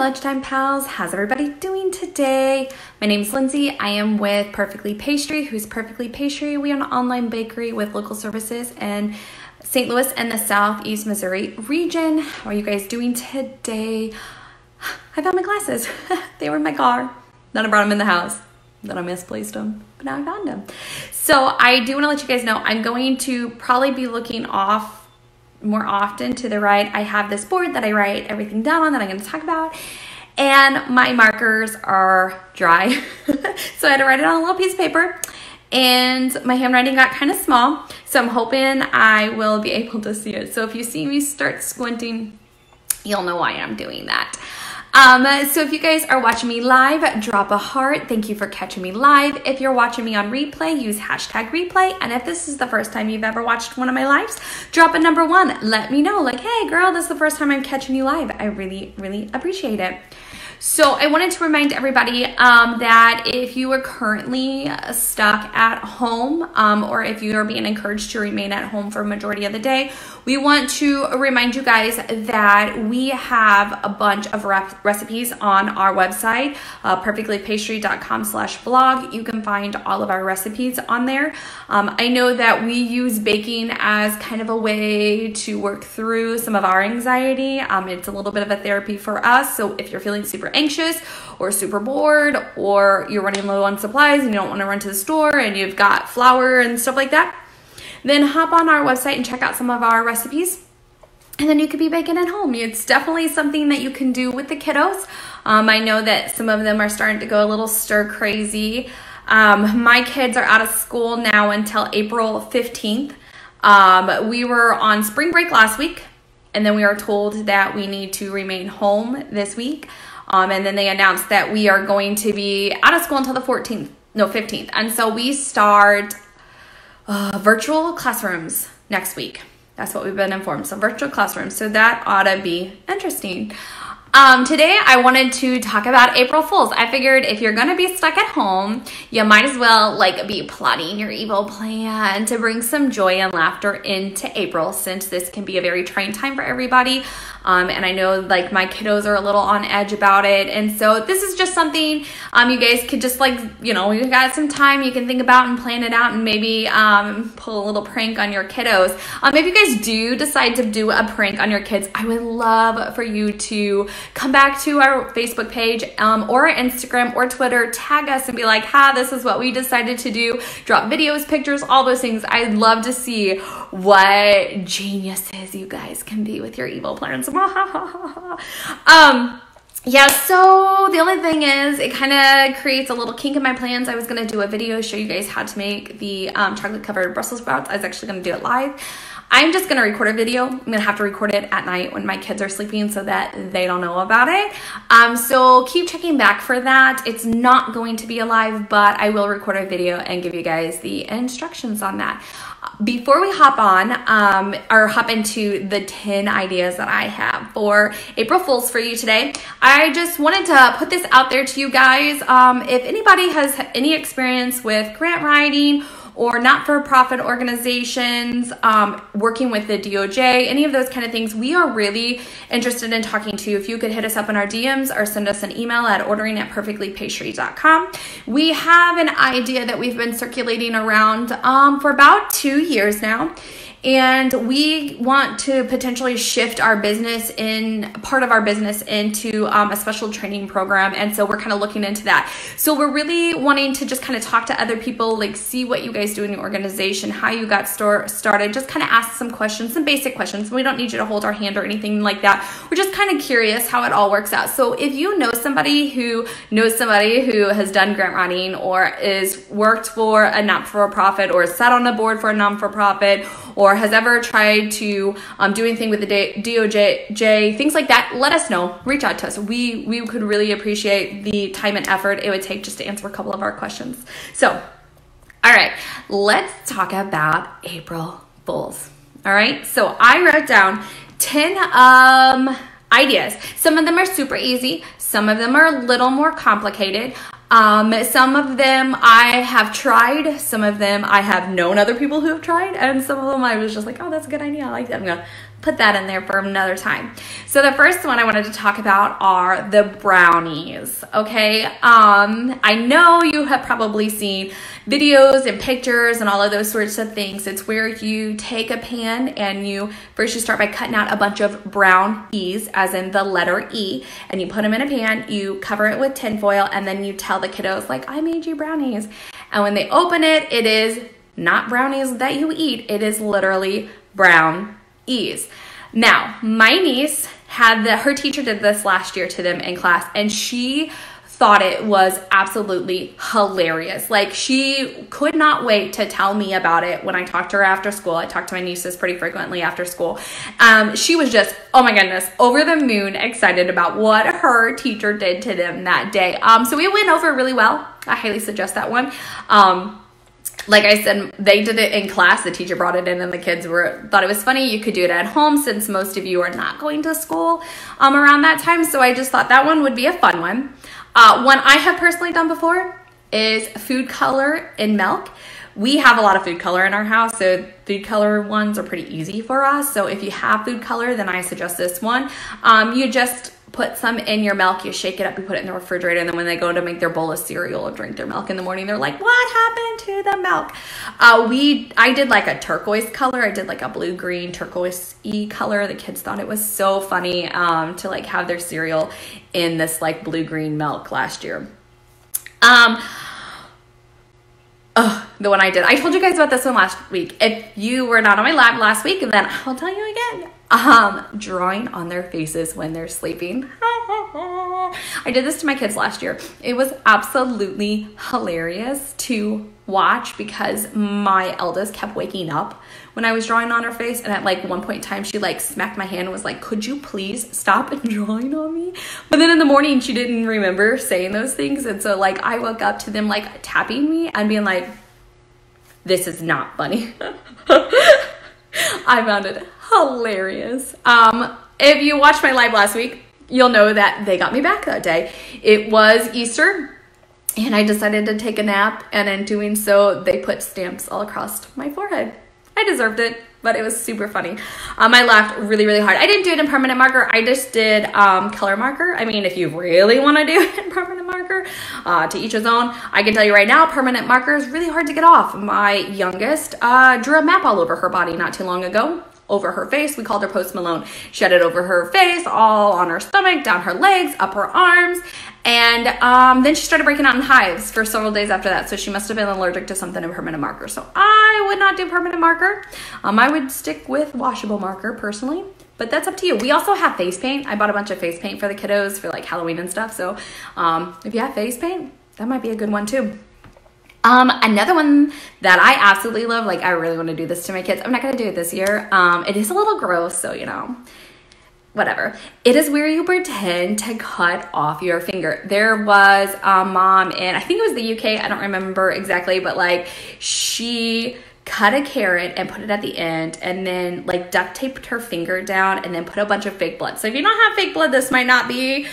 lunchtime pals. How's everybody doing today? My name is Lindsay. I am with Perfectly Pastry. Who's Perfectly Pastry? We are an online bakery with local services in St. Louis and the Southeast Missouri region. How are you guys doing today? I found my glasses. They were in my car. Then I brought them in the house. Then I misplaced them, but now I found them. So I do want to let you guys know I'm going to probably be looking off more often to the right. I have this board that I write everything down on that I'm going to talk about, and my markers are dry. So I had to write it on a little piece of paper, and my handwriting got kind of small, so I'm hoping I will be able to see it. So if you see me start squinting, you'll know why I'm doing that. So if you guys are watching me live, drop a heart. Thank you for catching me live. If you're watching me on replay, use hashtag replay. And if this is the first time you've ever watched one of my lives, drop a number 1. Let me know, like, hey girl, this is the first time I'm catching you live. I really, really appreciate it. So I wanted to remind everybody that if you are currently stuck at home, or if you are being encouraged to remain at home for a majority of the day, we want to remind you guys that we have a bunch of recipes on our website, perfectlypastry.com/blog. You can find all of our recipes on there. I know that we use baking as kind of a way to work through some of our anxiety. It's a little bit of a therapy for us. So if you're feeling super anxious or super bored, or you're running low on supplies and you don't want to run to the store and you've got flour and stuff like that, then hop on our website and check out some of our recipes, and then you could be baking at home. It's definitely something that you can do with the kiddos. I know that some of them are starting to go a little stir crazy. My kids are out of school now until April 15th. We were on spring break last week, and then we are told that we need to remain home this week. And then they announced that we are going to be out of school until the 15th. And so we start virtual classrooms next week. That's what we've been informed. So virtual classrooms. So that ought to be interesting. Today I wanted to talk about April Fools. I figured if you're gonna be stuck at home, you might as well be plotting your evil plan to bring some joy and laughter into April, since this can be a very trying time for everybody. And I know my kiddos are a little on edge about it. And so this is just something you guys could just you got some time, you can think about and plan it out, and maybe pull a little prank on your kiddos. If you guys do decide to do a prank on your kids, I would love for you to come back to our Facebook page or Instagram or Twitter, tag us and be like, this is what we decided to do. Drop videos, pictures, all those things. I'd love to see what geniuses you guys can be with your evil plans. Yeah, so the only thing is it kind of creates a little kink in my plans. I was going to do a video, show you guys how to make the chocolate covered Brussels sprouts. I was actually going to do it live. I'm just going to record a video. I'm going to have to record it at night when my kids are sleeping so that they don't know about it. So keep checking back for that. It's not going to be alive, but I will record a video and give you guys the instructions on that. Before we hop on or hop into the 10 ideas that I have for April Fools for you today, I just wanted to put this out there to you guys. If anybody has any experience with grant writing or not-for-profit organizations, working with the DOJ, any of those kind of things, we are really interested in talking to you. If you could hit us up in our DMs or send us an email at ordering@perfectlypastry.com. We have an idea that we've been circulating around for about 2 years now. And we want to potentially shift our business part of our business into a special training program. And so we're kind of looking into that. So we're really wanting to just kind of talk to other people, see what you guys do in your organization, how you got started, just kind of ask some questions, some basic questions. We don't need you to hold our hand or anything like that. We're just kind of curious how it all works out. So if you know somebody who has done grant writing or is worked for a not-for-profit or sat on the board for a non-for-profit, or has ever tried to do anything with the DOJ, things like that, let us know. Reach out to us. We could really appreciate the time and effort it would take just to answer a couple of our questions. So, all right, let's talk about April Fools. All right, so I wrote down 10 ideas. Some of them are super easy. Some of them are a little more complicated. Some of them I have tried, some of them I have known other people who have tried, and some of them I was just like, oh, that's a good idea, I like that. I'm gonna put that in there for another time. So the first one I wanted to talk about are the brownies, okay? I know you have probably seen videos and pictures and all of those sorts of things. It's where you take a pan and you start by cutting out a bunch of brownies, as in the letter E, and you put them in a pan, you cover it with tinfoil, and then you tell the kiddos, like, I made you brownies. And when they open it, it is not brownies that you eat, it is literally brown E's. Now, my niece her teacher did this last year to them in class, and she thought it was absolutely hilarious. Like, she could not wait to tell me about it when I talked to her after school. I talk to my nieces pretty frequently after school. She was just, oh my goodness, over the moon excited about what her teacher did to them that day. So it went over really well. I highly suggest that one. Like I said, they did it in class. The teacher brought it in and the kids thought it was funny. You could do it at home since most of you are not going to school around that time. So I just thought that one would be a fun one. One I have personally done before is food color in milk. We have a lot of food color in our house, so food color ones are pretty easy for us. So if you have food color, then I suggest this one. You just put some in your milk, you shake it up, you put it in the refrigerator, and then when they go to make their bowl of cereal or drink their milk in the morning, they're like, what happened to the milk? I did like a turquoise color. I did like a blue-green turquoise-y color. The kids thought it was so funny to like have their cereal in this like blue-green milk last year. The one I did. I told you guys about this one last week. If you were not on my lab last week, then I'll tell you again. Drawing on their faces when they're sleeping. I did this to my kids last year. It was absolutely hilarious to watch because my eldest kept waking up when I was drawing on her face, and at like one point in time she like smacked my hand and was like, could you please stop drawing on me? But then in the morning she didn't remember saying those things, and so like I woke up to them like tapping me and being like, this is not funny. I found it hilarious. If you watched my live last week, you'll know that they got me back that day. It was Easter, and I decided to take a nap, and in doing so, they put stamps all across my forehead. I deserved it, but it was super funny. I laughed really, really hard. I didn't do it in permanent marker. I just did color marker. I mean, if you really want to do it in permanent marker, to each his own. I can tell you right now, permanent marker is really hard to get off. My youngest drew a map all over her body not too long ago. Over her face. We called her Post Malone. She had it over her face, all on her stomach, down her legs, up her arms, and then she started breaking out in hives for several days after that, so she must have been allergic to something in permanent marker. So I would not do permanent marker. I would stick with washable marker personally, but that's up to you. We also have face paint. I bought a bunch of face paint for the kiddos for like Halloween and stuff, so if you have face paint, that might be a good one too. Another one that I absolutely love, like I really want to do this to my kids. I'm not going to do it this year. It is a little gross, so you know, whatever. It is where you pretend to cut off your finger. There was a mom in, I think it was the UK, I don't remember exactly, but like she cut a carrot and put it at the end and then like duct taped her finger down and then put a bunch of fake blood. So if you don't have fake blood, this might not be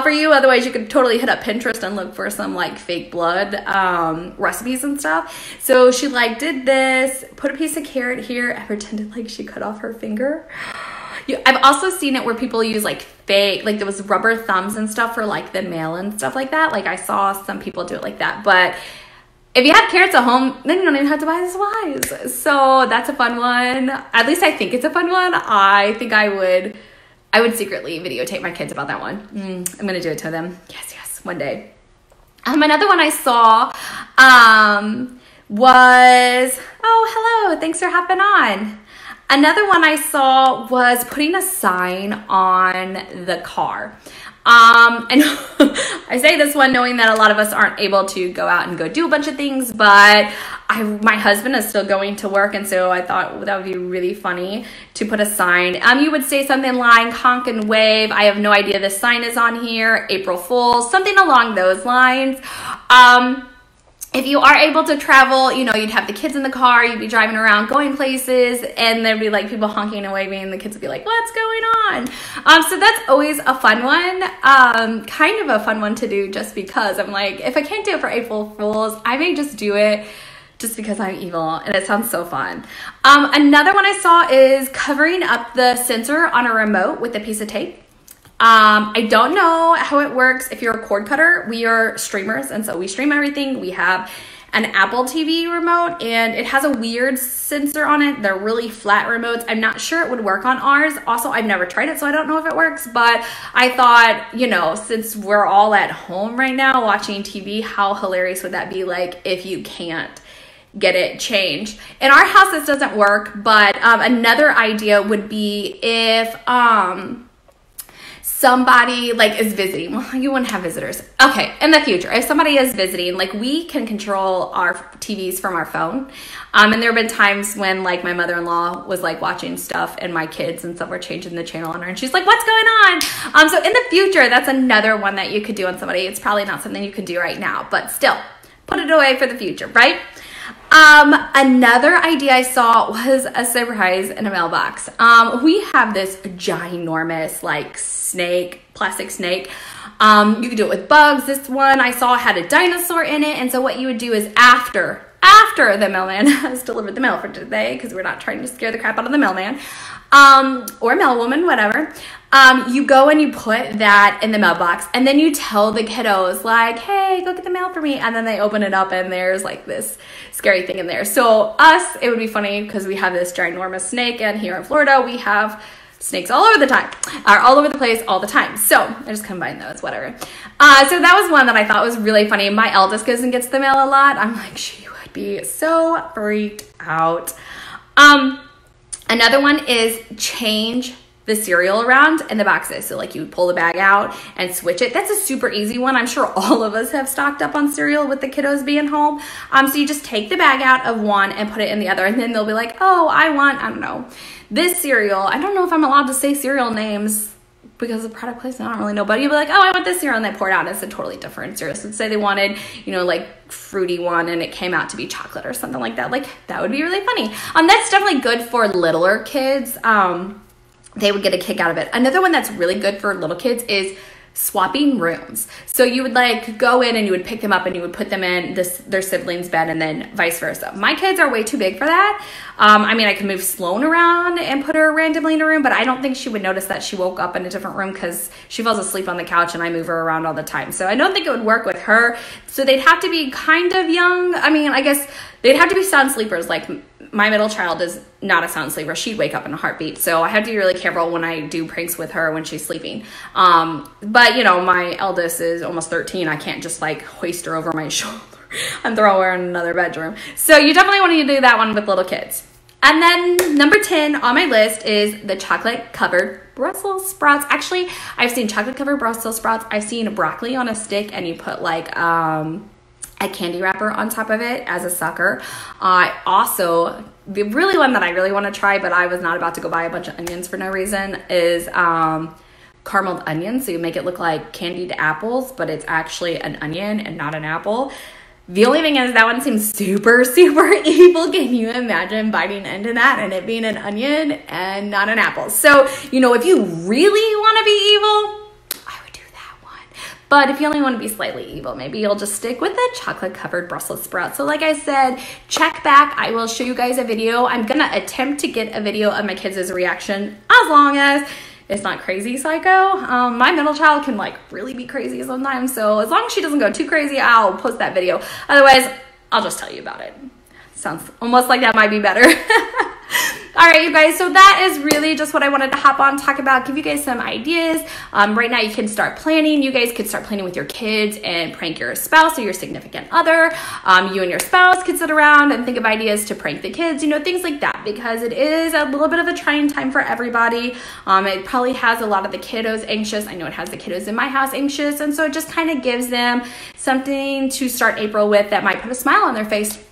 for you. Otherwise you could totally hit up Pinterest and look for some like fake blood recipes and stuff. So she like did this, put a piece of carrot here and pretended like she cut off her finger. I've also seen it where people use like fake, like there was rubber thumbs and stuff for like the mail and stuff like that. Like I saw some people do it like that, but if you have carrots at home, then you don't even have to buy the supplies. So that's a fun one. At least I think it's a fun one. I think I would secretly videotape my kids about that one. I'm gonna do it to them. Yes, one day. Another one I saw was, oh, hello, thanks for hopping on. Another one I saw was putting a sign on the car. And I say this one knowing that a lot of us aren't able to go out and go do a bunch of things, but my husband is still going to work, and so I thought that would be really funny to put a sign. You would say something like honk and wave. I have no idea this sign is on here. April Fools, something along those lines. if you are able to travel, you know, you'd have the kids in the car, you'd be driving around, going places, and there'd be like people honking and waving, and the kids would be like, what's going on? So that's always a fun one, kind of a fun one to do just because I'm like, if I can't do it for April Fools, I may just do it just because I'm evil, and it sounds so fun. Another one I saw is covering up the sensor on a remote with a piece of tape. I don't know how it works if you're a cord cutter. We are streamers, and so we stream everything. We have an Apple TV remote, and it has a weird sensor on it. They're really flat remotes. I'm not sure it would work on ours. Also, I've never tried it, so I don't know if it works, but I thought, you know, since we're all at home right now watching TV, how hilarious would that be, like, if you can't get it changed? In our house, this doesn't work, but another idea would be if somebody like is visiting. Well, you wouldn't have visitors. Okay, in the future, if somebody is visiting, like we can control our TVs from our phone. And there have been times when like my mother-in-law was like watching stuff and my kids and stuff were changing the channel on her and she's like, what's going on? So in the future, that's another one that you could do on somebody. It's probably not something you can do right now, but still put it away for the future, right? Another idea I saw was a surprise in a mailbox. We have this ginormous like snake, plastic snake. You could do it with bugs. This one I saw had a dinosaur in it. And so what you would do is after the mailman has delivered the mail for today, because we're not trying to scare the crap out of the mailman, or mailwoman, whatever. You go and you put that in the mailbox, and then you tell the kiddos like, hey, go get the mail for me. And then they open it up and there's like this scary thing in there. So us, it would be funny because we have this ginormous snake, and here in Florida, we have snakes all over the time, or all over the place all the time. So I just combined those, whatever. So that was one that I thought was really funny. My eldest goes and gets the mail a lot. I'm like, she would be so freaked out. Another one is change the cereal around in the boxes. So like you pull the bag out and switch it. That's a super easy one. I'm sure all of us have stocked up on cereal with the kiddos being home. So you just take the bag out of one and put it in the other, and then they'll be like, oh, I don't know, this cereal. I don't know if I'm allowed to say cereal names because of product placement, I don't really know, but you'll be like, oh, I want this cereal, and they pour it out, and it's a totally different cereal. So let's say they wanted, you know, like fruity one, and it came out to be chocolate or something like that. Like that would be really funny. That's definitely good for littler kids. They would get a kick out of it. Another one that's really good for little kids is swapping rooms. So you would like go in and you would pick them up and you would put them in their siblings' bed, and then vice versa. My kids are way too big for that. I mean, I can move Sloan around and put her randomly in a room, but I don't think she would notice that she woke up in a different room because she falls asleep on the couch and I move her around all the time. So I don't think it would work with her. So they'd have to be kind of young. I mean, I guess they'd have to be sound sleepers. Like my middle child is not a sound sleeper. She'd wake up in a heartbeat. So I have to be really careful when I do pranks with her when she's sleeping. But you know, my eldest is almost 13. I can't just like hoist her over my shoulder and throw her in another bedroom. So you definitely want to do that one with little kids. And then number 10 on my list is the chocolate covered Brussels sprouts. Actually, I've seen chocolate covered Brussels sprouts. I've seen broccoli on a stick and you put like, a candy wrapper on top of it as a sucker. Also, the really one that I really want to try, but I was not about to go buy a bunch of onions for no reason, is carameled onions. So you make it look like candied apples, but it's actually an onion and not an apple. The only thing is that one seems super, super evil. Can you imagine biting into that and it being an onion and not an apple? So, you know, if you really want to be evil, but if you only want to be slightly evil, maybe you'll just stick with the chocolate covered Brussels sprouts. So like I said, check back. I will show you guys a video. I'm going to attempt to get a video of my kids' reaction as long as it's not crazy psycho. My middle child can like really be crazy sometimes. So as long as she doesn't go too crazy, I'll post that video. Otherwise, I'll just tell you about it. Sounds almost like that might be better. All right, you guys, so that is really just what I wanted to hop on, talk about, give you guys some ideas. Right now you can start planning. You guys could start planning with your kids and prank your spouse or your significant other. You and your spouse could sit around and think of ideas to prank the kids, you know, things like that, because it is a little bit of a trying time for everybody. It probably has a lot of the kiddos anxious. I know it has the kiddos in my house anxious, and so it just kind of gives them something to start April with that might put a smile on their face.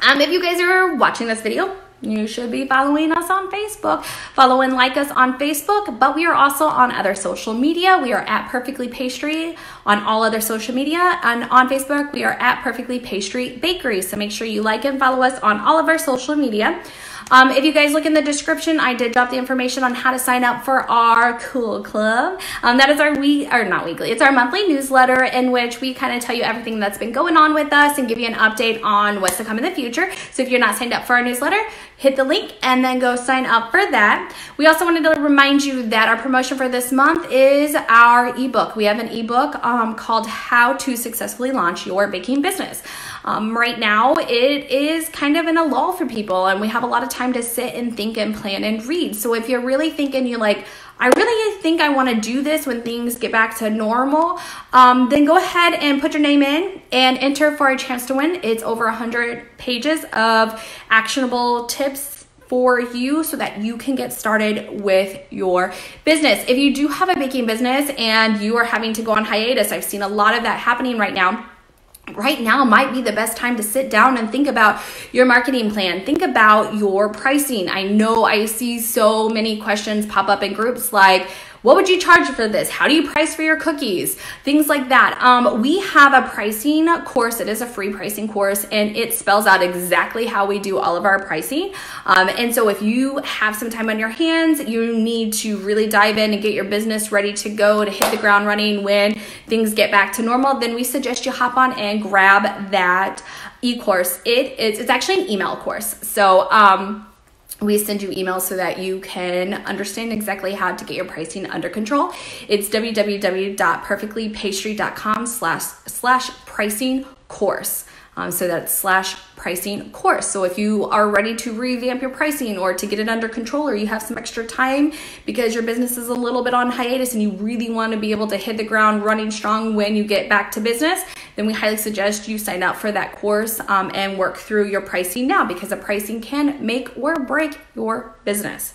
If you guys are watching this video, you should be following us on Facebook. Follow and like us on Facebook, but we are also on other social media. We are at Perfectly Pastry on all other social media, and on Facebook, we are at Perfectly Pastry Bakery. So make sure you like and follow us on all of our social media. If you guys look in the description, I did drop the information on how to sign up for our Cool Club. That is our it's our monthly newsletter in which we kind of tell you everything that's been going on with us and give you an update on what's to come in the future. So if you're not signed up for our newsletter, hit the link and then go sign up for that. We also wanted to remind you that our promotion for this month is our ebook. We have an ebook called How to Successfully Launch Your Baking Business. Right now, it is kind of in a lull for people, and we have a lot of time to sit and think and plan and read. So if you're really thinking, you're like, I really think I want to do this when things get back to normal, then go ahead and put your name in and enter for a chance to win. It's over 100 pages of actionable tips for you so that you can get started with your business. If you do have a baking business and you are having to go on hiatus, I've seen a lot of that happening right now. Right now might be the best time to sit down and think about your marketing plan. Think about your pricing. I know I see so many questions pop up in groups like, what would you charge for this? How do you price for your cookies? Things like that. We have a pricing course. It is a free pricing course, and it spells out exactly how we do all of our pricing. And so if you have some time on your hands, you need to really dive in and get your business ready to go, to hit the ground running when things get back to normal, then we suggest you hop on and grab that e-course. It's actually an email course. So, we send you emails so that you can understand exactly how to get your pricing under control. It's www.perfectlypastry.com/pricing course. So that's /pricing course. So if you are ready to revamp your pricing or to get it under control, or you have some extra time because your business is a little bit on hiatus and you really want to be able to hit the ground running strong when you get back to business, then we highly suggest you sign up for that course and work through your pricing now, because the pricing can make or break your business.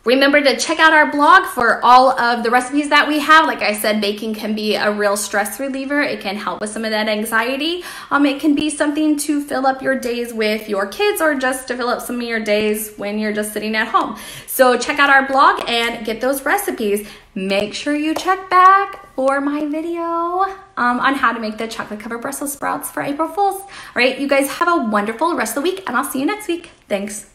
Remember to check out our blog for all of the recipes that we have. Like I said, baking can be a real stress reliever. It can help with some of that anxiety. It can be something to fill up your days with your kids, or just to fill up some of your days when you're just sitting at home. So check out our blog and get those recipes. Make sure you check back for my video on how to make the chocolate covered Brussels sprouts for April Fools. All right, you guys have a wonderful rest of the week, and I'll see you next week. Thanks.